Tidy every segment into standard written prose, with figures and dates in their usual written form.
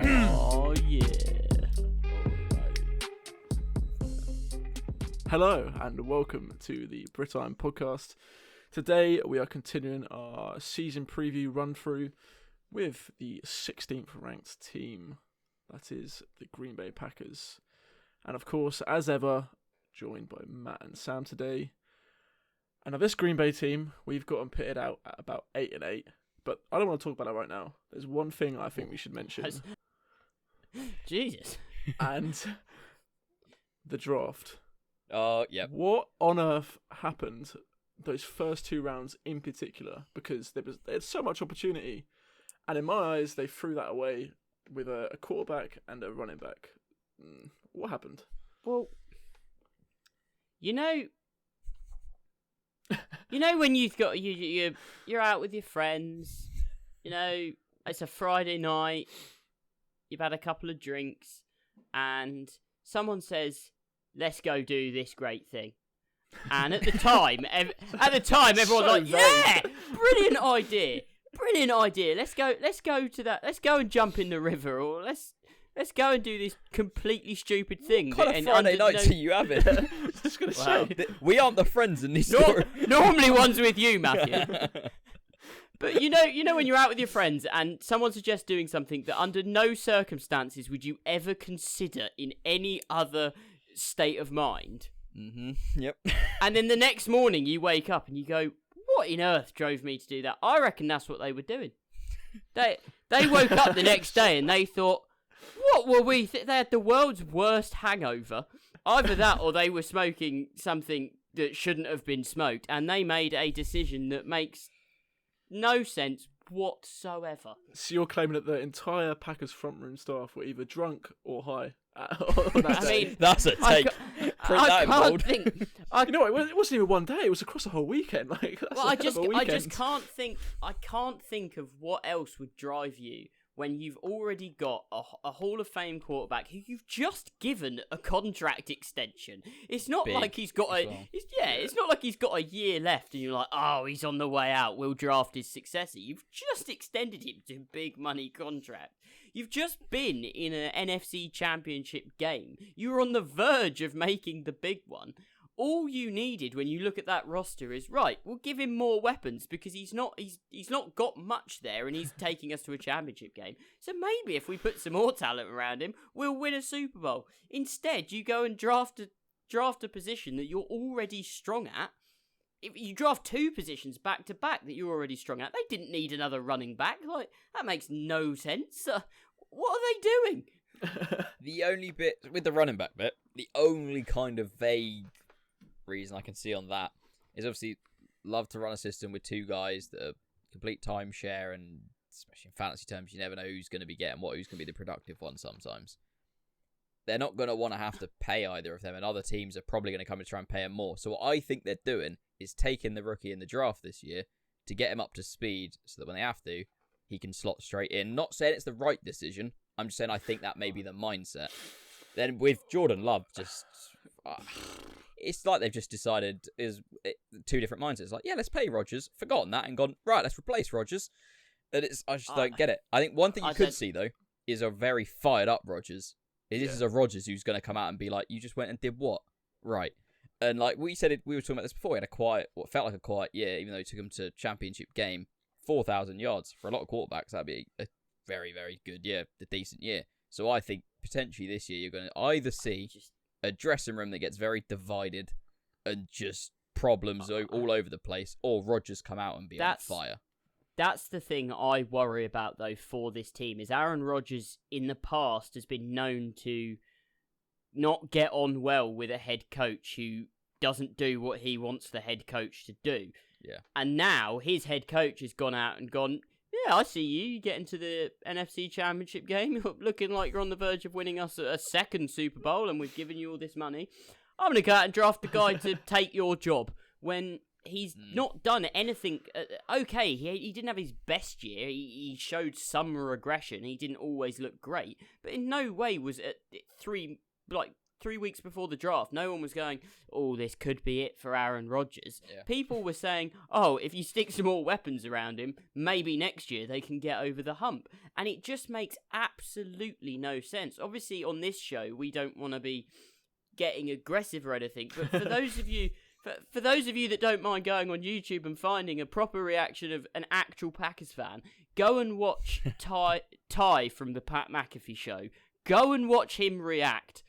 Oh, yeah. Hello and welcome to the Brit Iron podcast. Today we are continuing our season preview run through with the 16th ranked team, that is the Green Bay Packers. And of course, as ever, joined by Matt and Sam today. And of this Green Bay team, we've got them pitted out at about 8-8. But I don't want to talk about that right now. There's one thing I think we should mention. Jesus. And the draft. Oh, yeah. What on earth happened those first two rounds in particular? Because they had so much opportunity. And in my eyes, they threw that away with a quarterback and a running back. What happened? Well, you know when you've got you're out with your friends, it's a Friday night, you've had a couple of drinks, and someone says, "Let's go do this great thing." And at the time, everyone's So like, vague. "Yeah, brilliant idea. Let's go to that. Let's go and jump in the river, or let's go and do this completely stupid thing." What kind of Friday nights are you having? I was just going to say. We aren't the friends in this story. Normally one's with you, Matthew. But you know when you're out with your friends and someone suggests doing something that under no circumstances would you ever consider in any other state of mind. Mm-hmm. Yep. And then the next morning you wake up and you go, "What in earth drove me to do that?" I reckon that's what they were doing. They woke up the next day and they thought, "What were we?" They had the world's worst hangover. Either that or they were smoking something that shouldn't have been smoked, and they made a decision that makes no sense whatsoever. So you're claiming that the entire Packers front room staff were either drunk or high on that day? I mean, That's a take. Print that in can't bold. think. You know what? It wasn't even one day. It was across the whole weekend. I just can't think. I can't think of what else would drive you when you've already got a Hall of Fame quarterback who you've just given a contract extension. It's not Big like he's got as a. well. It's not like he's got a year left, and you're like, "Oh, he's on the way out. We'll draft his successor." You've just extended him to a big money contract. You've just been in an NFC Championship game. You were on the verge of making the big one. All you needed when you look at that roster is, right, we'll give him more weapons because he's not got much there and he's taking us to a championship game. So maybe if we put some more talent around him, we'll win a Super Bowl. Instead, you go and draft a position that you're already strong at. If you draft two positions back to back that you're already strong at, they didn't need another running back. Like, that makes no sense. What are they doing? The only bit, with the running back bit, the only kind of vague reason I can see on that is obviously love to run a system with two guys that are complete timeshare, and especially in fantasy terms, you never know who's going to be getting what, who's going to be the productive one sometimes. They're not going to want to have to pay either of them, and other teams are probably going to come and try and pay him more. So what I think they're doing is taking the rookie in the draft this year to get him up to speed so that when they have to, he can slot straight in. Not saying it's the right decision, I'm just saying I think that may be the mindset. Then with Jordan Love, just... it's like they've just decided two different mindsets. Like, yeah, let's pay Rodgers, forgotten that, and gone, right, let's replace Rodgers. And I just don't get it. I think one thing you could see, though, is a very fired up Rodgers. This is a Rodgers who's going to come out and be like, you just went and did what? Right. And like we said, we were talking about this before, he had what felt like a quiet year, even though he took him to championship game, 4,000 yards. For a lot of quarterbacks, that'd be a very, very good year, a decent year. So I think potentially this year you're going to either see a dressing room that gets very divided and just problems all over the place, or Rodgers come out and be on fire. That's the thing I worry about, though, for this team, is Aaron Rodgers in the past has been known to not get on well with a head coach who doesn't do what he wants the head coach to do. Yeah. And now his head coach has gone out and gone, "Yeah, I see you. You get into the NFC Championship game. You're looking like you're on the verge of winning us a second Super Bowl, and we've given you all this money. I'm going to go out and draft the guy to take your job." When he's not done anything. Okay, he didn't have his best year. He showed some regression. He didn't always look great, but in no way was at 3 weeks before the draft, no one was going, oh, this could be it for Aaron Rodgers. Yeah. People were saying, oh, if you stick some more weapons around him, maybe next year they can get over the hump. And it just makes absolutely no sense. Obviously, on this show, we don't want to be getting aggressive or anything, but for those of you... For those of you that don't mind going on YouTube and finding a proper reaction of an actual Packers fan, go and watch Ty from the Pat McAfee show. Go and watch him react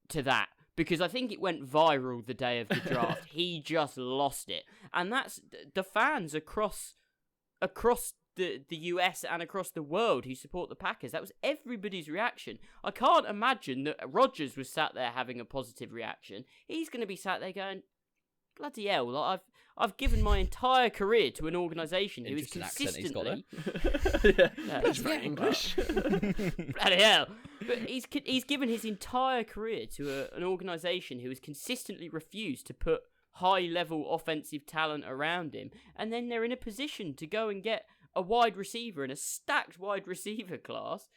to that, because I think it went viral the day of the draft. He just lost it. And that's the fans across the US and across the world who support the Packers. That was everybody's reaction. I can't imagine that Rodgers was sat there having a positive reaction. He's going to be sat there going, bloody hell, like I've given my entire career to an organisation who is consistently... That's very English. Bloody hell. But he's given his entire career to an organisation who has consistently refused to put high-level offensive talent around him, and then they're in a position to go and get a wide receiver in a stacked wide receiver class,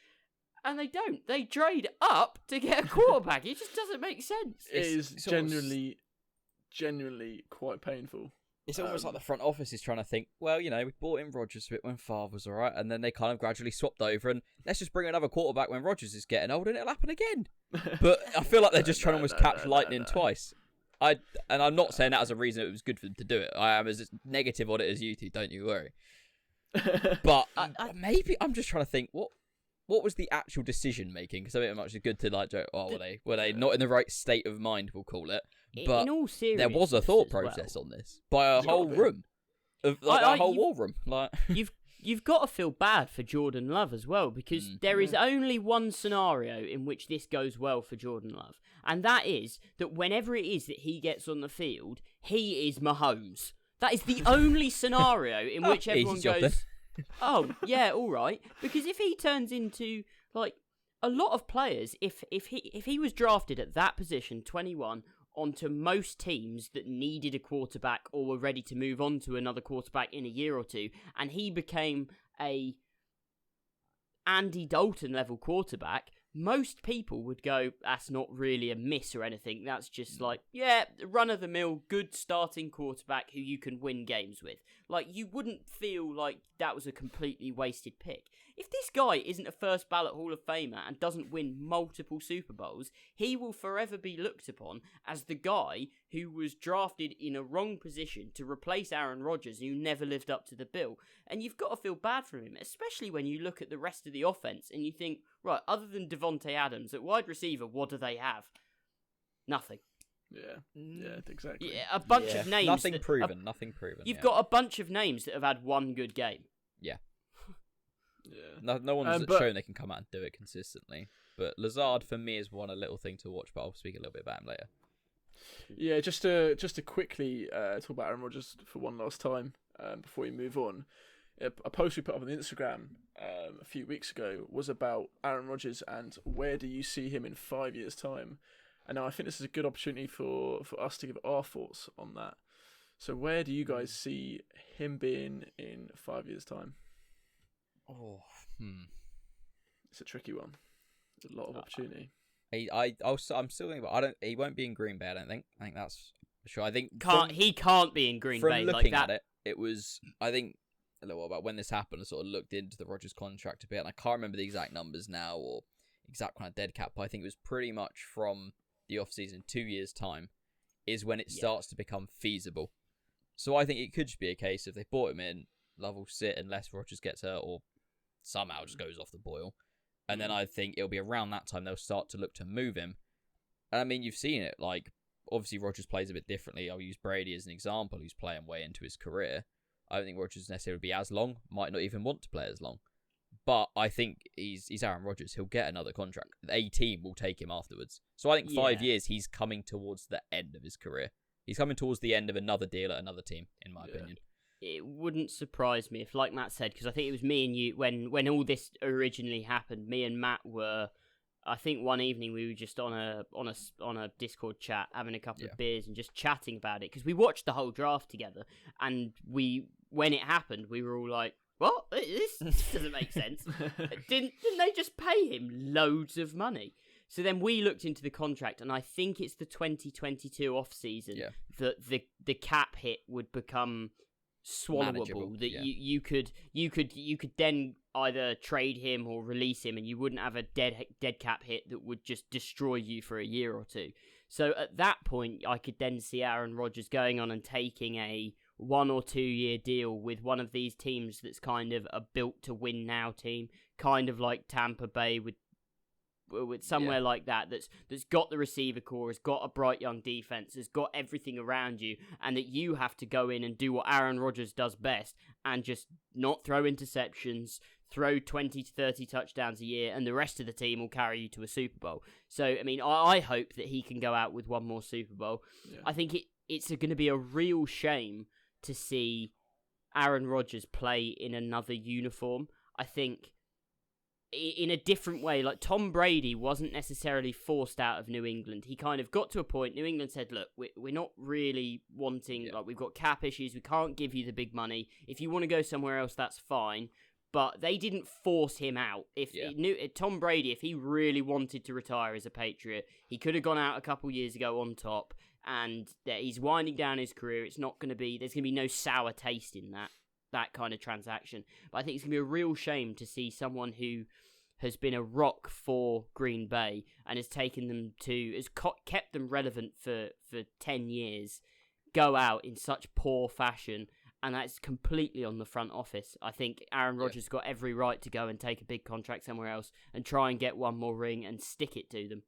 and they don't. They trade up to get a quarterback. It just doesn't make sense. It is genuinely quite painful. It's almost like the front office is trying to think, well, we bought in Rodgers a bit when Favre was all right, and then they kind of gradually swapped over, and let's just bring another quarterback when Rodgers is getting old, and it'll happen again. But I feel like they're just trying to almost catch lightning twice. And I'm not saying that as a reason it was good for them to do it. I am as negative on it as you two, don't you worry. But maybe I'm just trying to think, what was the actual decision making? Because I think it might be good to like joke, were they not in the right state of mind, we'll call it. But in all seriousness, there was a thought process on this by a whole room, a whole war room. Like you've got to feel bad for Jordan Love as well, because there is only one scenario in which this goes well for Jordan Love, and that is that whenever it is that he gets on the field, he is Mahomes. That is the only scenario in which everyone goes, oh yeah, all right. Because if he turns into like a lot of players, if he was drafted at that position, 21. Onto most teams that needed a quarterback or were ready to move on to another quarterback in a year or two, and he became a Andy Dalton level quarterback, most people would go, that's not really a miss or anything. That's just like, yeah, run-of-the-mill, good starting quarterback who you can win games with. Like, you wouldn't feel like that was a completely wasted pick. If this guy isn't a first ballot Hall of Famer and doesn't win multiple Super Bowls, he will forever be looked upon as the guy who was drafted in a wrong position to replace Aaron Rodgers, who never lived up to the bill. And you've got to feel bad for him, especially when you look at the rest of the offense and you think, right, other than Devontae Adams, at wide receiver, what do they have? Nothing. Yeah, exactly. Yeah, a bunch of names. Nothing proven. You've got a bunch of names that have had one good game. Yeah. Yeah. No one's shown they can come out and do it consistently. But Lazard, for me, is one a little thing to watch, but I'll speak a little bit about him later. Yeah, just to quickly talk about Aaron Rodgers for one last time before we move on. A post we put up on Instagram a few weeks ago was about Aaron Rodgers and where do you see him in 5 years' time. And now I think this is a good opportunity for us to give our thoughts on that. So where do you guys see him being in 5 years' time? It's a tricky one. There's a lot of opportunity. I'm still thinking about. He won't be in Green Bay. I don't think. I think that's for sure. I think he can't be in Green Bay. From looking like that. at it was. I think a little while about when this happened. I sort of looked into the Rodgers contract a bit, and I can't remember the exact numbers now or exact kind of dead cap. But I think it was pretty much from the off season, 2 years time, is when it starts to become feasible. So I think it could just be a case if they bought him in, Love will sit unless Rodgers gets hurt or somehow just goes off the boil. And then I think it'll be around that time they'll start to look to move him. And I mean, you've seen it. Like, obviously Rodgers plays a bit differently. I'll use Brady as an example, who's playing way into his career. I don't think Rodgers necessarily would be as long. Might not even want to play as long. But I think he's Aaron Rodgers. He'll get another contract. A team will take him afterwards. So I think 5 years, he's coming towards the end of his career. He's coming towards the end of another deal at another team, in my opinion. It wouldn't surprise me if, like Matt said, because I think it was me and you, when all this originally happened, me and Matt were, I think one evening we were just on a Discord chat, having a couple of beers and just chatting about it, because we watched the whole draft together, and when it happened, we were all like, what? This doesn't make sense. Didn't they just pay him loads of money? So then we looked into the contract, and I think it's the 2022 off season that the cap hit would become swallowable. Manageable, That you could then either trade him or release him, and you wouldn't have a dead cap hit that would just destroy you for a year or two. So at that point, I could then see Aaron Rodgers going on and taking a 1 or 2 year deal with one of these teams that's kind of a built to win now team, kind of like Tampa Bay with somewhere like that's got the receiver core, has got a bright young defense, has got everything around you, and that you have to go in and do what Aaron Rodgers does best and just not throw interceptions, throw 20 to 30 touchdowns a year, and the rest of the team will carry you to a Super Bowl. So, I mean, I hope that he can go out with one more Super Bowl. Yeah. I think it's going to be a real shame to see Aaron Rodgers play in another uniform. I think in a different way, like Tom Brady wasn't necessarily forced out of New England. He kind of got to a point, New England said, look, we're not really wanting, like we've got cap issues, we can't give you the big money. If you want to go somewhere else, that's fine. But they didn't force him out. Tom Brady, if he really wanted to retire as a Patriot, he could have gone out a couple years ago on top, and he's winding down his career. There's going to be no sour taste in that kind of transaction. But I think it's going to be a real shame to see someone who has been a rock for Green Bay and has kept them relevant for 10 years, go out in such poor fashion. And that's completely on the front office. I think Aaron Rodgers got every right to go and take a big contract somewhere else and try and get one more ring and stick it to them.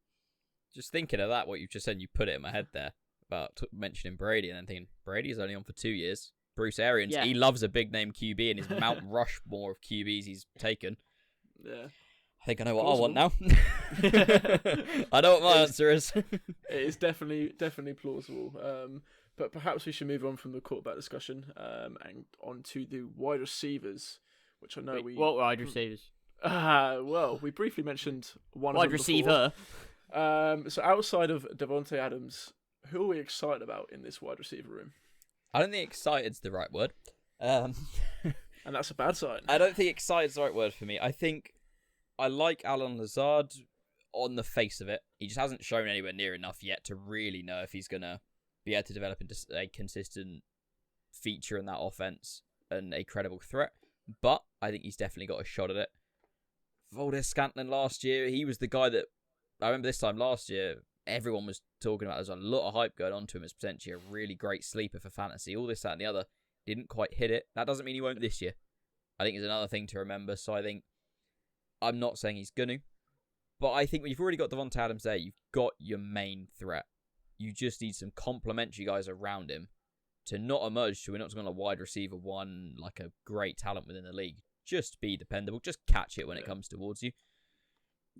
Just thinking of that, what you've just said, you put it in my head there about mentioning Brady, and then thinking Brady's only on for 2 years. Bruce Arians, he loves a big name QB, and his Mount Rushmore of QBs he's taken. Yeah. I think I know what I want now. I know what my answer is. It is definitely plausible. But perhaps we should move on from the quarterback discussion and on to the wide receivers, which I know What wide receivers? Well, we briefly mentioned one wide of them receiver. So outside of Devontae Adams, who are we excited about in this wide receiver room? I don't think excited's the right word. And that's a bad sign. I don't think excited's the right word for me. I think I like Alan Lazard on the face of it. He just hasn't shown anywhere near enough yet to really know if he's going to be able to develop into a consistent feature in that offense and a credible threat. But I think he's definitely got a shot at it. Valdez-Scantling last year, he was the guy that, I remember this time last year, everyone was talking about. There's a lot of hype going on to him as potentially a really great sleeper for fantasy. All this, that, and the other. Didn't quite hit it. That doesn't mean he won't this year. I think is another thing to remember. So I think, I'm not saying he's going to, but I think when you've already got Devontae Adams there, you've got your main threat. You just need some complementary guys around him to not emerge to, we're not going to wide receiver one, like a great talent within the league. Just be dependable. Just catch it when it comes towards you.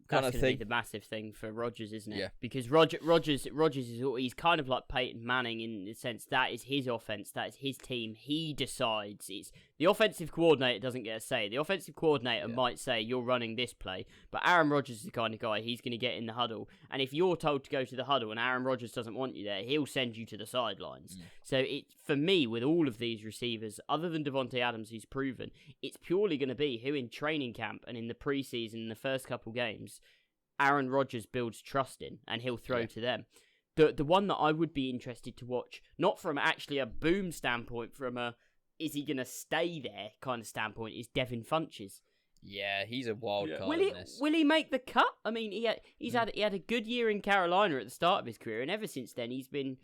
That's going to be the massive thing for Rodgers, isn't it? Yeah. Because Rodgers he's kind of like Peyton Manning in the sense that is his offense, that is his team. He decides. It's the offensive coordinator doesn't get a say. The offensive coordinator might say you're running this play, but Aaron Rodgers is the kind of guy he's going to get in the huddle. And if you're told to go to the huddle and Aaron Rodgers doesn't want you there, he'll send you to the sidelines. So for me, with all of these receivers, other than Devontae Adams, who's proven, it's purely going to be who in training camp and in the preseason, in the first couple games, Aaron Rodgers builds trust in, and he'll throw to them. The one that I would be interested to watch, not from actually a boom standpoint, from a is he going to stay there kind of standpoint, is Devin Funchess. Yeah, he's a wild card in this. Will he make the cut? I mean, he had a good year in Carolina at the start of his career, and ever since then he's been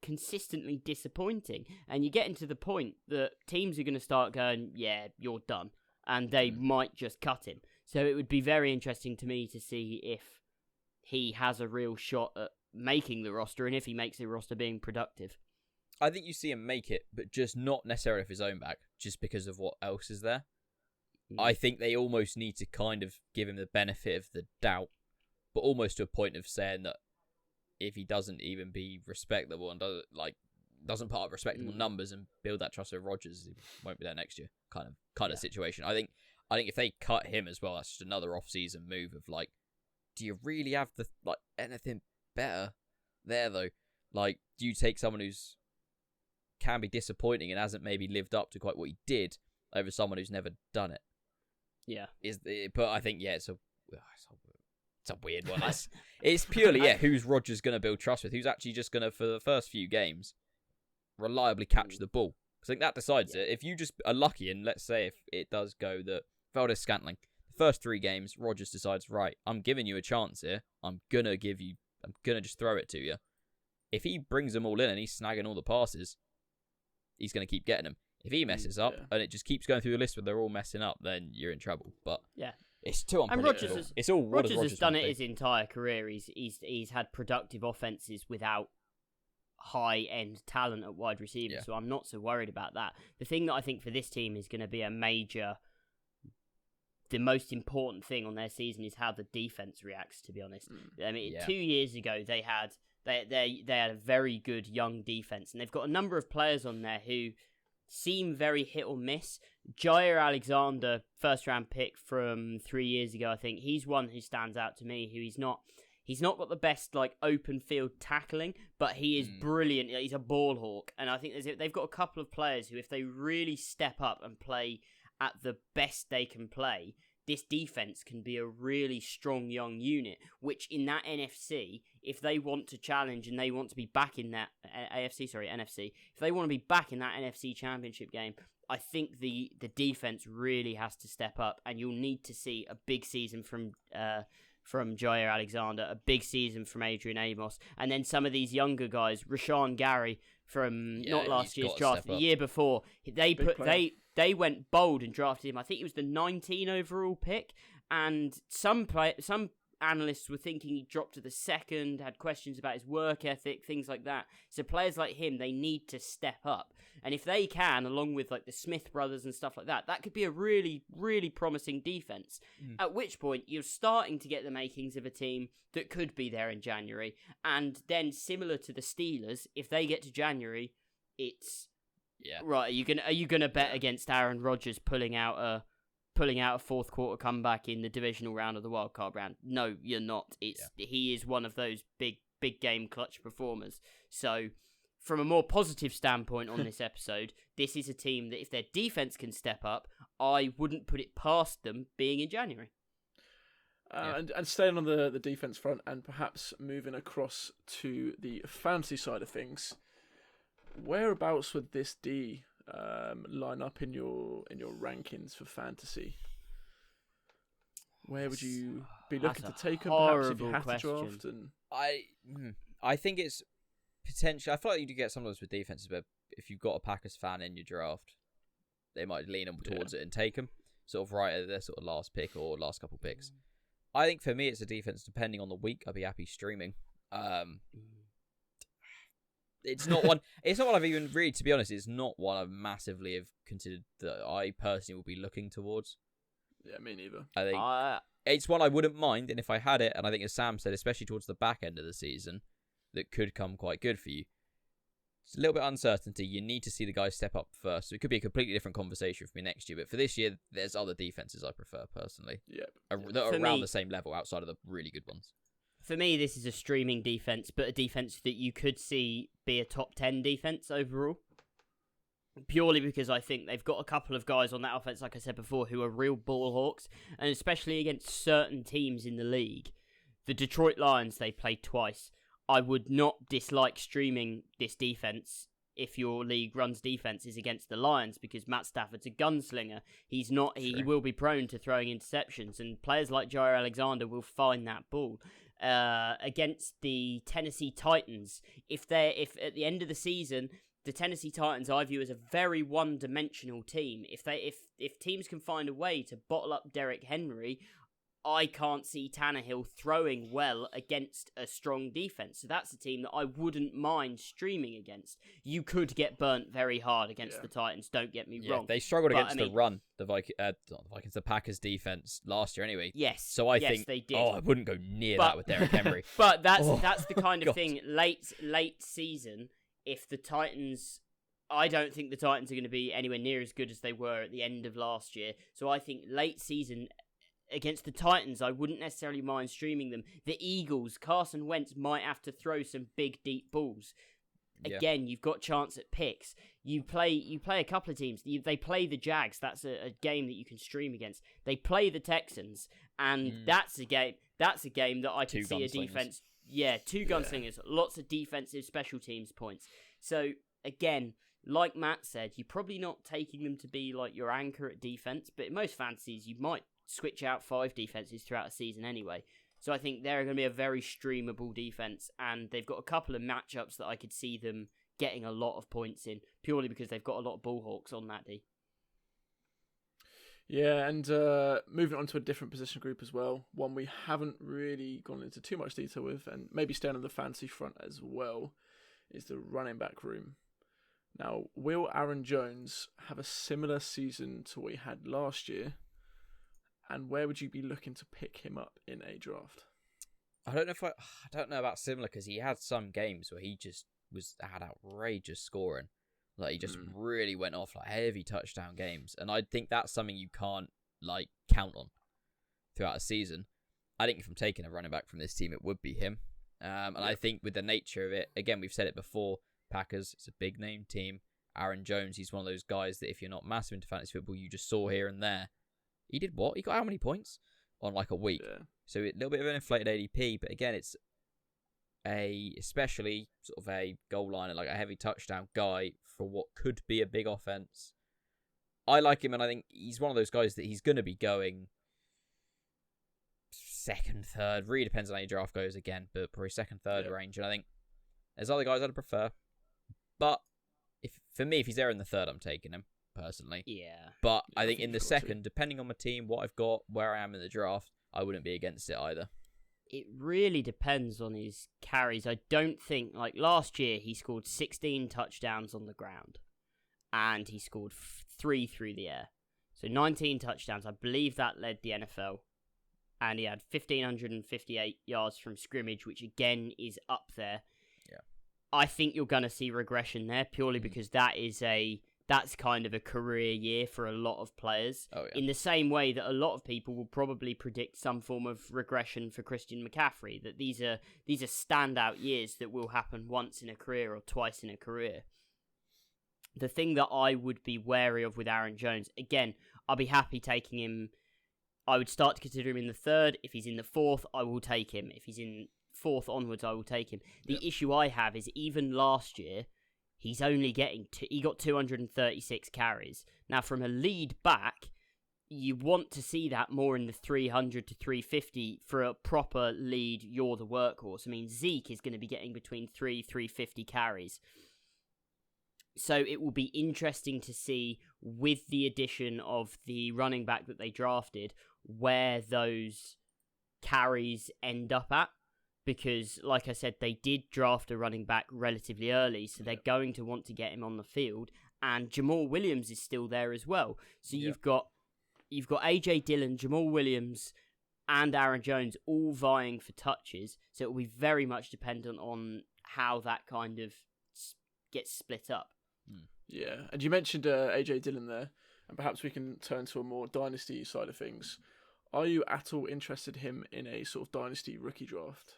consistently disappointing. And you're getting to the point that teams are going to start going, yeah, you're done, and they might just cut him. So it would be very interesting to me to see if he has a real shot at making the roster, and if he makes the roster being productive. I think you see him make it, but just not necessarily off his own back, just because of what else is there. I think they almost need to kind of give him the benefit of the doubt, but almost to a point of saying that if he doesn't even be respectable and doesn't put up respectable numbers and build that trust with Rodgers, he won't be there next year. Kind of situation. I think if they cut him as well, that's just another off-season move of like, do you really have anything better there though? Like, do you take someone who's can be disappointing and hasn't maybe lived up to quite what he did over someone who's never done it? Yeah. But I think it's a It's a weird one. It's purely, who's Rodgers going to build trust with? Who's actually just going to, for the first few games, reliably catch the ball? Because I think that decides it. If you just are lucky, and let's say if it does go that Valdez-Scantling, the first 3 games, Rodgers decides, right, I'm giving you a chance here. I'm going to just throw it to you. If he brings them all in and he's snagging all the passes, he's going to keep getting them. If he messes up and it just keeps going through the list where they're all messing up, then you're in trouble. But it's too unpredictable. And Rodgers has done it his entire career. He's had productive offenses without high-end talent at wide receiver, so I'm not so worried about that. The thing that I think for this team is going to be the most important thing on their season is how the defense reacts, to be honest. I mean, 2 years ago, they had a very good young defense, and they've got a number of players on there who seem very hit or miss. Jair Alexander, first-round pick from 3 years ago, I think, he's one who stands out to me, who he's not got the best open field tackling, but he is brilliant. He's a ball hawk, and I think they've got a couple of players who, if they really step up and play at the best they can play, this defense can be a really strong young unit, which in that NFC, if they want to challenge and they want to be back in that NFC, if they want to be back in that NFC championship game, I think the defense really has to step up, and you'll need to see a big season from Jair Alexander, a big season from Adrian Amos, and then some of these younger guys, Rashawn Gary from not last year's draft, the year before, they went bold and drafted him. I think he was the 19 overall pick, and some analysts were thinking he dropped to the second, had questions about his work ethic, things like that. So players like him, they need to step up. And if they can, along with the Smith brothers and stuff like that, that could be a really, really promising defense. At which point, you're starting to get the makings of a team that could be there in January. And then, similar to the Steelers, if they get to January, it's right. Are you gonna bet against Aaron Rodgers pulling out a fourth quarter comeback in the divisional round of the wildcard round? No, you're not. He is one of those big game clutch performers. So, from a more positive standpoint on this episode, this is a team that if their defense can step up, I wouldn't put it past them being in January. And staying on the defense front, and perhaps moving across to the fantasy side of things, whereabouts would this D line up in your rankings for fantasy? Where would you be looking to take them? Perhaps if you have to draft. And I think it's potential. I feel like you do get some of those with defenses, but if you've got a Packers fan in your draft, they might lean them towards it and take them sort of right at their sort of last pick or last couple picks. I think for me, it's a defense. Depending on the week, I'd be happy streaming. It's not one. It's not one I've even really, to be honest. It's not one I've massively have considered that I personally will be looking towards. Yeah, me neither. I think it's one I wouldn't mind, and if I had it, and I think as Sam said, especially towards the back end of the season, that could come quite good for you. It's a little bit of uncertainty. You need to see the guys step up first. So it could be a completely different conversation for me next year. But for this year, there's other defenses I prefer personally. That are around the same level outside of the really good ones. For me, this is a streaming defense, but a defense that you could see be a top 10 defense overall. Purely because I think they've got a couple of guys on that offense, like I said before, who are real ball hawks, and especially against certain teams in the league. The Detroit Lions, they played twice. I would not dislike streaming this defense if your league runs defenses against the Lions, because Matt Stafford's a gunslinger. He will be prone to throwing interceptions, and players like Jair Alexander will find that ball. Against the Tennessee Titans, if at the end of the season, the Tennessee Titans I view as a very one-dimensional team. If teams can find a way to bottle up Derrick Henry, I can't see Tannehill throwing well against a strong defense. So that's a team that I wouldn't mind streaming against. You could get burnt very hard against the Titans, don't get me wrong. They struggled against the run, the Packers defense last year anyway. Yes. So I think they did. I wouldn't go near that with Derrick Henry. But that's the kind of thing, late season, if the Titans... I don't think the Titans are going to be anywhere near as good as they were at the end of last year. So I think late season... against the Titans, I wouldn't necessarily mind streaming them. The Eagles, Carson Wentz might have to throw some big, deep balls. Again, you've got chance at picks. You play a couple of teams. They play the Jags. That's a game that you can stream against. They play the Texans, and that's a game. that's a game that I could see a gunslingers. defense. Yeah, two gunslingers, lots of defensive special teams points. So again, like Matt said, you're probably not taking them to be like your anchor at defense, but in most fantasies, you might switch out 5 defenses throughout a season anyway. So I think they're going to be a very streamable defense, and they've got a couple of matchups that I could see them getting a lot of points in, purely because they've got a lot of Bullhawks on that D. Yeah, and moving on to a different position group as well, one we haven't really gone into too much detail with, and maybe staying on the fantasy front as well, is the running back room. Now, will Aaron Jones have a similar season to what he had last year? And where would you be looking to pick him up in a draft? I don't know about similar, because he had some games where he just had outrageous scoring. Like, he just really went off, like heavy touchdown games. And I think that's something you can't like count on throughout a season. I think if I'm taking a running back from this team, it would be him. And I think with the nature of it, again, we've said it before, Packers, it's a big name team. Aaron Jones, he's one of those guys that if you're not massive into fantasy football, you just saw here and there. He did what? He got how many points on like a week? Yeah. So a little bit of an inflated ADP, but again, it's especially sort of a goal line, like a heavy touchdown guy for what could be a big offense. I like him, and I think he's one of those guys that he's going to be going second, third. Really depends on how your draft goes again, but probably second, third range. And I think there's other guys I'd prefer, but for me, if he's there in the third, I'm taking him personally. Yeah. But I think in the second, depending on my team, what I've got, where I am in the draft, I wouldn't be against it either. It really depends on his carries. I don't think, like last year, he scored 16 touchdowns on the ground, and he scored 3 through the air. So 19 touchdowns. I believe that led the NFL. And he had 1,558 yards from scrimmage, which again is up there. Yeah. I think you're going to see regression there, purely because that's kind of a career year for a lot of players. Oh, yeah. In the same way that a lot of people will probably predict some form of regression for Christian McCaffrey, that these are standout years that will happen once in a career or twice in a career. The thing that I would be wary of with Aaron Jones, again, I'll be happy taking him. I would start to consider him in the third. If he's in the fourth, I will take him. If he's in fourth onwards, I will take him. The issue I have is even last year, he's only getting he got 236 carries. Now, from a lead back, you want to see that more in the 300 to 350 for a proper lead. You're the workhorse. I mean, Zeke is going to be getting between 350 carries. So it will be interesting to see, with the addition of the running back that they drafted, where those carries end up at. Because, like I said, they did draft a running back relatively early, so they're going to want to get him on the field. And Jamal Williams is still there as well. So you've got AJ Dillon, Jamal Williams, and Aaron Jones all vying for touches. So it will be very much dependent on how that kind of gets split up. Yeah, and you mentioned AJ Dillon there, and perhaps we can turn to a more dynasty side of things. Are you at all interested in him in a sort of dynasty rookie draft?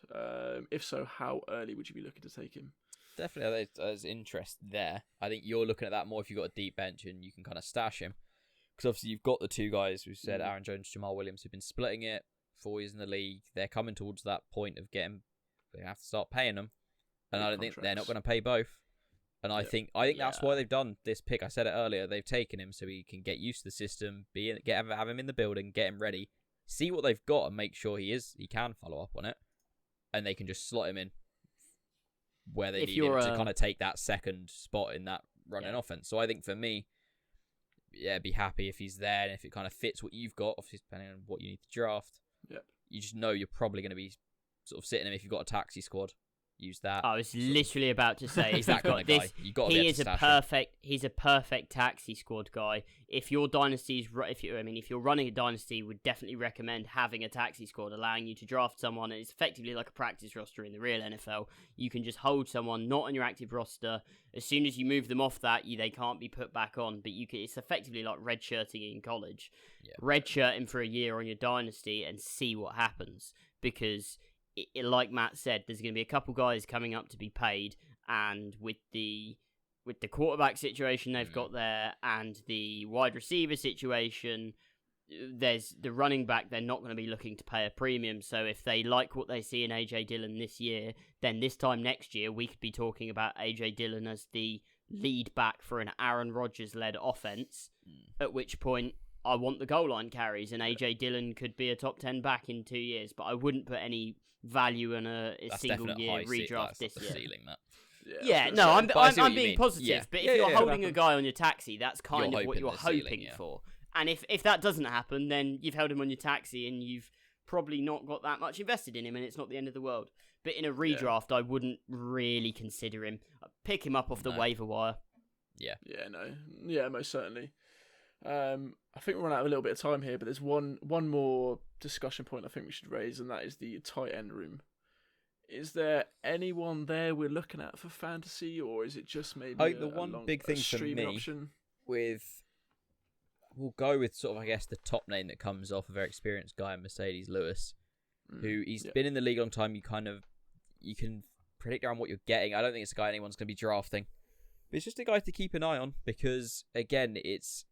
If so, how early would you be looking to take him? Definitely, there's interest there. I think you're looking at that more if you've got a deep bench and you can kind of stash him. Because obviously you've got the two guys who said, Aaron Jones, Jamal Williams, who've been splitting it, 4 years in the league. They're coming towards that point of they have to start paying them. And I don't think they're not going to pay both. And I think that's why they've done this pick. I said it earlier. They've taken him so he can get used to the system, have him in the building, get him ready, see what they've got, and make sure he can follow up on it, and they can just slot him in where they need him to kind of take that second spot in that running offense. So I think for me, be happy if he's there, and if it kind of fits what you've got, obviously depending on what you need to draft. Yep. You just know you're probably going to be sort of sitting him if you've got a taxi squad. Use that. I was literally about to say, he's that kind of guy. You got to be able to stash him. He's a perfect taxi squad guy. If your dynasty's, if you're running a dynasty, would definitely recommend having a taxi squad, allowing you to draft someone. And it's effectively like a practice roster in the real NFL. You can just hold someone not on your active roster. As soon as you move them off that, they can't be put back on. But it's effectively like redshirting in college. Yeah. Redshirt him for a year on your dynasty and see what happens, because like Matt said, there's going to be a couple guys coming up to be paid, and with the quarterback situation they've got there and the wide receiver situation, there's the running back. They're not going to be looking to pay a premium. So if they like what they see in AJ Dillon this year, then this time next year we could be talking about AJ Dillon as the lead back for an Aaron Rodgers led offense. At which point I want the goal line carries, and AJ Dillon could be a top 10 back in 2 years. But I wouldn't put any value in a single year redraft this year. Ceiling, that. Yeah, no, I'm being positive. Yeah. But if you're holding a guy on your taxi, that's kind of what you're hoping ceiling, for. And if that doesn't happen, then you've held him on your taxi and you've probably not got that much invested in him, and it's not the end of the world. But in a redraft, I wouldn't really consider him. I'd pick him up off the waiver wire. Yeah. Yeah, no. Yeah, most certainly. I think we're running out of a little bit of time here, but there's one more discussion point I think we should raise, and that is the tight end room. Is there anyone there we're looking at for fantasy, or is it just maybe the one big thing for me option? We'll go with sort of, I guess, the top name that comes off, a very experienced guy, Mercedes Lewis, who he's been in the league a long time. You can predict around what you're getting. I don't think it's a guy anyone's going to be drafting, but it's just a guy to keep an eye on because, again, it's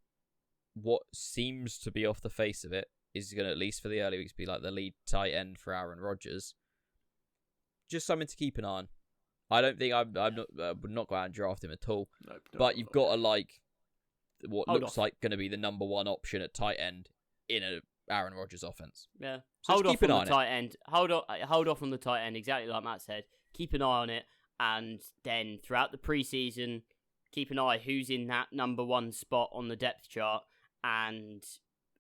what seems to be off the face of it is going to, at least for the early weeks, be like the lead tight end for Aaron Rodgers. Just something to keep an eye on. I don't think I would not go out and draft him at all. Nope, but you've got to like what looks like going to be the number one option at tight end in a Aaron Rodgers offense. Yeah, so hold off on the tight end. Hold off on the tight end. Exactly like Matt said. Keep an eye on it, and then throughout the preseason, keep an eye who's in that number one spot on the depth chart, and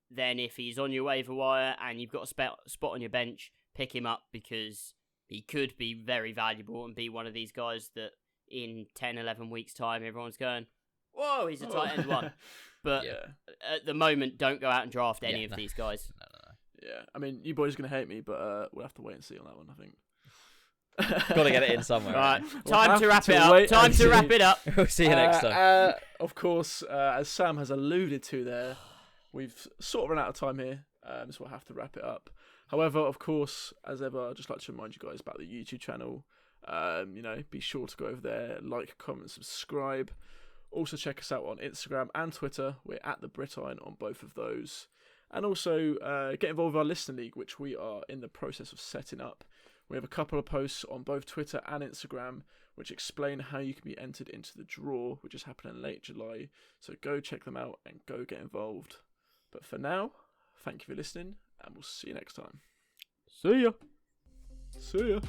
then if he's on your waiver wire and you've got a spot on your bench, pick him up because he could be very valuable and be one of these guys that in 10, 11 weeks' time, everyone's going, whoa, he's a tight end one. But at the moment, don't go out and draft any of these guys. No. Yeah, I mean, you boys are going to hate me, but we'll have to wait and see on that one, I think. Got to get it in somewhere. Right, time to wrap it up. We'll see you next time. Of course, as Sam has alluded to there, we've sort of run out of time here, so we'll have to wrap it up. However, of course, as ever, I'd just like to remind you guys about the YouTube channel. Be sure to go over there, like, comment, subscribe. Also, check us out on Instagram and Twitter. We're at the Brit Iron on both of those. And also, get involved with our Listener League, which we are in the process of setting up. We have a couple of posts on both Twitter and Instagram, which explain how you can be entered into the draw, which is happening in late July. So go check them out and go get involved. But for now, thank you for listening, and we'll see you next time. See ya. See ya.